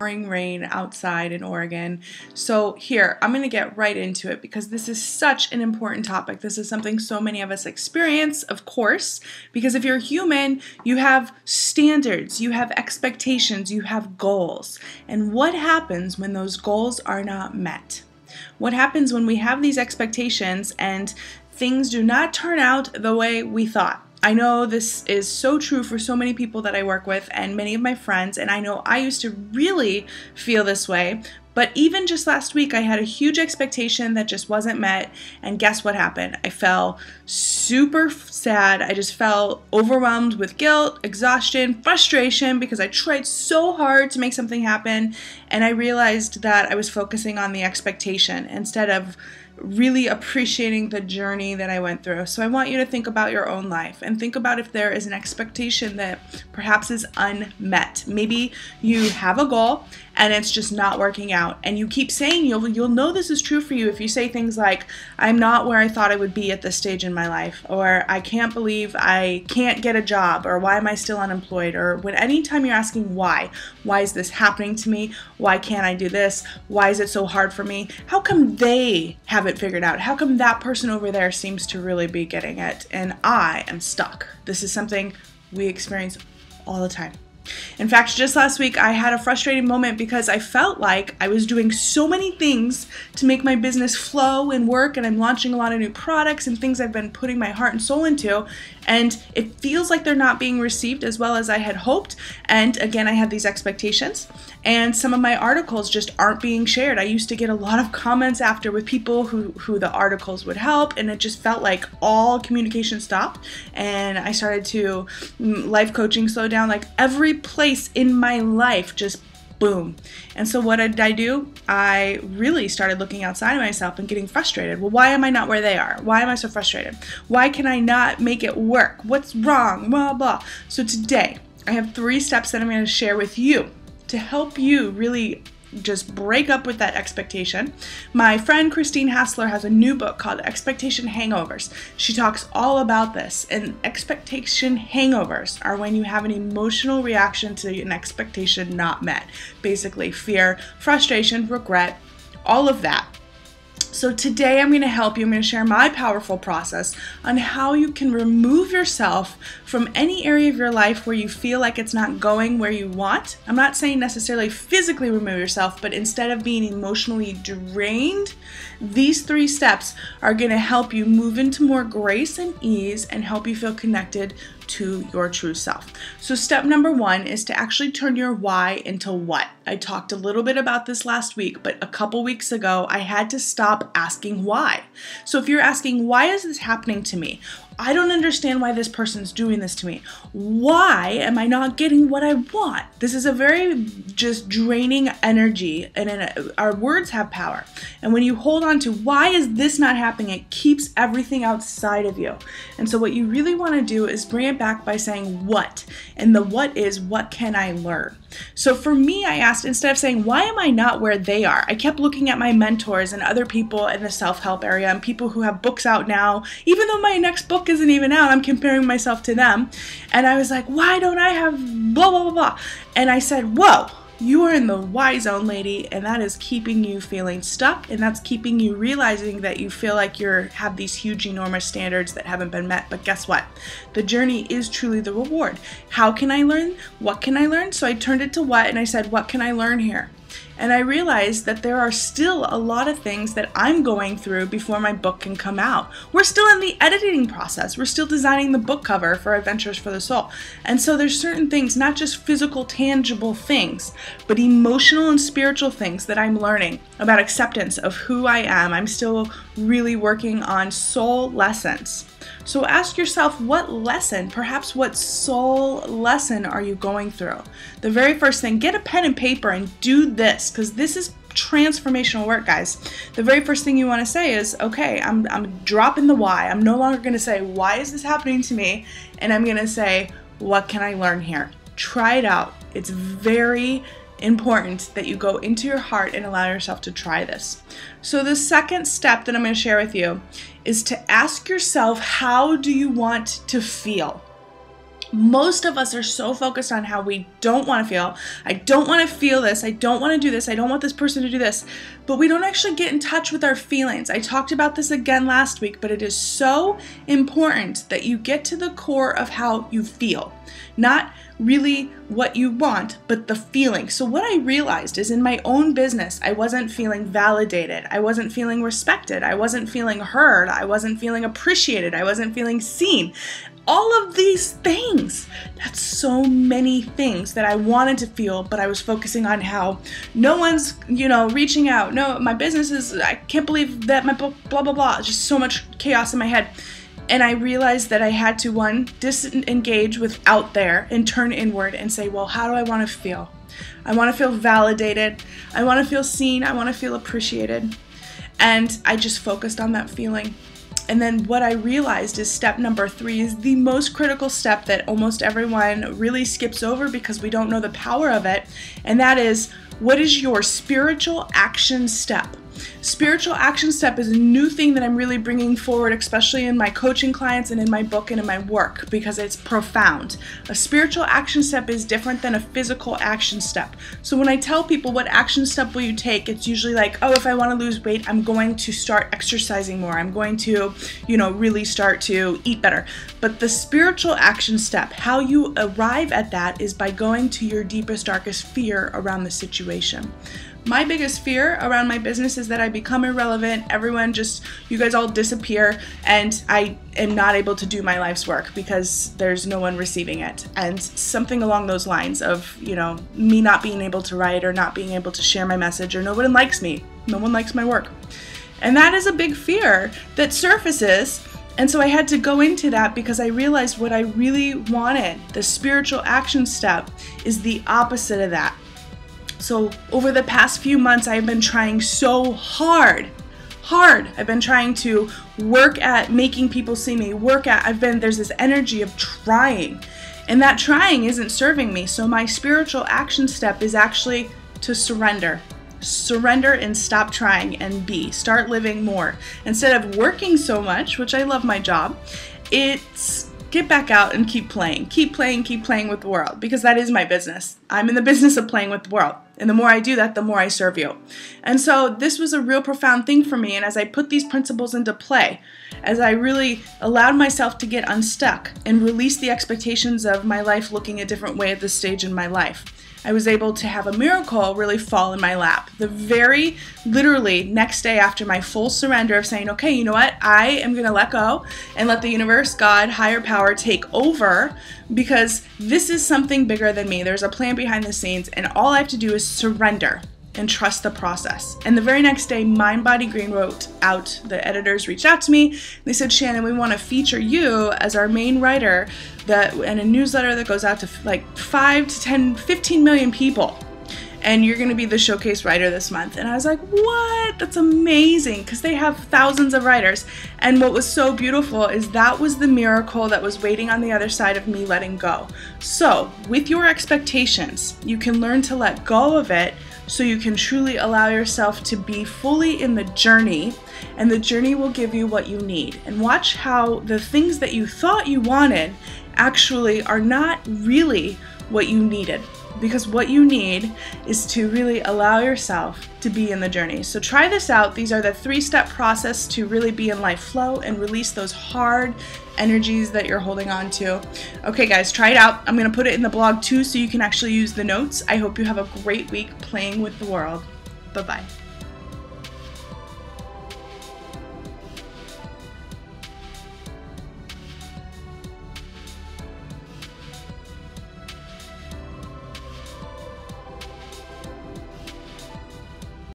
pouring rain outside in Oregon. So here, I'm going to get right into it because this is such an important topic. This is something so many of us experience, of course, because if you're human, you have standards, you have expectations, you have goals. And what happens when those goals are not met? What happens when we have these expectations and things do not turn out the way we thought? I know this is so true for so many people that I work with and many of my friends, and I know I used to really feel this way, but even just last week I had a huge expectation that just wasn't met, and guess what happened? I felt super sad. I just felt overwhelmed with guilt, exhaustion, frustration because I tried so hard to make something happen, and I realized that I was focusing on the expectation instead of really appreciating the journey that I went through. So I want you to think about your own life and think about if there is an expectation that perhaps is unmet. Maybe you have a goal and it's just not working out, and you keep saying you'll know this is true for you if you say things like, I'm not where I thought I would be at this stage in my life, or I can't believe I can't get a job, or why am I still unemployed, or when anytime you're asking why is this happening to me, why can't I do this, why is it so hard for me, how come they have it figured out, how come that person over there seems to really be getting it and I am stuck. This is something we experience all the time. In fact, just last week I had a frustrating moment because I felt like I was doing so many things to make my business flow and work, and I'm launching a lot of new products and things I've been putting my heart and soul into, and it feels like they're not being received as well as I had hoped. And again, I had these expectations, and some of my articles just aren't being shared. I used to get a lot of comments after with people who the articles would help, and it just felt like all communication stopped, and I started to life coaching slow down, like every place in my life just boom. And so what did I do? I really started looking outside of myself and getting frustrated. Well, why am I not where they are? Why am I so frustrated? Why can I not make it work? What's wrong? Blah, blah. So today I have 3 steps that I'm going to share with you to help you really just break up with that expectation. My friend Christine Hassler has a new book called Expectation Hangovers. She talks all about this, and expectation hangovers are when you have an emotional reaction to an expectation not met. Basically fear, frustration, regret, all of that. So today I'm going to help you. I'm going to share my powerful process on how you can remove yourself from any area of your life where you feel like it's not going where you want. I'm not saying necessarily physically remove yourself, but instead of being emotionally drained, these 3 steps are going to help you move into more grace and ease and help you feel connected to your true self. So step number 1 is to actually turn your why into what. I talked a little bit about this last week, but a couple weeks ago, I had to stop asking why. So if you're asking, why is this happening to me? I don't understand why this person's doing this to me. Why am I not getting what I want? This is a very just draining energy, and our words have power. And when you hold on to why is this not happening, it keeps everything outside of you. And so what you really want to do is bring it back by saying what. And the what is, what can I learn? So for me, I asked, instead of saying, why am I not where they are? I kept looking at my mentors and other people in the self-help area and people who have books out now. Even though my next book isn't even out, I'm comparing myself to them. And I was like, why don't I have blah, blah, blah, blah? And I said, whoa, you are in the why zone, lady, and that is keeping you feeling stuck, and that's keeping you realizing that you feel like you have these huge, enormous standards that haven't been met. But guess what? The journey is truly the reward. How can I learn? What can I learn? So I turned it to what, and I said, what can I learn here? And I realized that there are still a lot of things that I'm going through before my book can come out. We're still in the editing process. We're still designing the book cover for Adventures for the Soul. And so there's certain things, not just physical, tangible things, but emotional and spiritual things that I'm learning about acceptance of who I am. I'm still really working on soul lessons. So ask yourself, what lesson, perhaps what soul lesson are you going through? The very first thing, get a pen and paper and do this, because this is transformational work, guys. The very first thing you want to say is, okay, I'm dropping the why. I'm no longer going to say, why is this happening to me? And I'm going to say, what can I learn here? Try it out. It's very important that you go into your heart and allow yourself to try this. So the second step that I'm going to share with you is to ask yourself, how do you want to feel? Most of us are so focused on how we don't want to feel. I don't want to feel this. I don't want to do this. I don't want this person to do this. But we don't actually get in touch with our feelings. I talked about this again last week, but it is so important that you get to the core of how you feel. Not really what you want, but the feeling. So what I realized is in my own business, I wasn't feeling validated. I wasn't feeling respected. I wasn't feeling heard. I wasn't feeling appreciated. I wasn't feeling seen. All of these things. That's so many things that I wanted to feel, but I was focusing on how no one's, reaching out. No, my business is, I can't believe that my book, blah, blah, blah. Just so much chaos in my head. And I realized that I had to, one, disengage with out there and turn inward and say, well, how do I want to feel? I want to feel validated. I want to feel seen. I want to feel appreciated. And I just focused on that feeling. And then what I realized is step number 3 is the most critical step that almost everyone really skips over because we don't know the power of it. And that is, what is your spiritual action step? Spiritual action step is a new thing that I'm really bringing forward, especially in my coaching clients and in my book and in my work, because it's profound. A spiritual action step is different than a physical action step. So when I tell people what action step will you take, it's usually like, oh, if I want to lose weight, I'm going to start exercising more. I'm going to, really start to eat better. But the spiritual action step, how you arrive at that is by going to your deepest, darkest fear around the situation. My biggest fear around my business is that I become irrelevant, you guys all disappear, and I am not able to do my life's work because there's no one receiving it. And something along those lines of, me not being able to write or not being able to share my message, or no one likes me, no one likes my work. And that is a big fear that surfaces. And so I had to go into that because I realized what I really wanted. The spiritual action step is the opposite of that. So over the past few months, I've been trying so hard. I've been trying to work at making people see me, there's this energy of trying. And that trying isn't serving me. So my spiritual action step is actually to surrender. Surrender and stop trying and start living more. Instead of working so much, which I love my job, it's get back out and keep playing with the world, because that is my business. I'm in the business of playing with the world. And the more I do that, the more I serve you. And so this was a real profound thing for me. And as I put these principles into play, as I really allowed myself to get unstuck and release the expectations of my life looking a different way at this stage in my life, I was able to have a miracle really fall in my lap. The very literally next day after my full surrender of saying, okay, you know what? I am going to let go and let the universe, God, higher power take over, because this is something bigger than me. There's a plan behind the scenes, and all I have to do is surrender and trust the process. And the very next day, Mind Body Green wrote out, the editors reached out to me. They said, Shannon, we want to feature you as our main writer in a newsletter that goes out to like 5 to 10, 15 million people. And you're going to be the showcase writer this month. And I was like, what? That's amazing, because they have thousands of writers. And what was so beautiful is that was the miracle that was waiting on the other side of me letting go. So with your expectations, you can learn to let go of it so you can truly allow yourself to be fully in the journey, and the journey will give you what you need. And watch how the things that you thought you wanted actually are not really what you needed. Because what you need is to really allow yourself to be in the journey. So try this out. These are the 3-step process to really be in life flow and release those hard energies that you're holding on to. Okay guys, try it out. I'm going to put it in the blog too so you can actually use the notes. I hope you have a great week playing with the world. Bye-bye.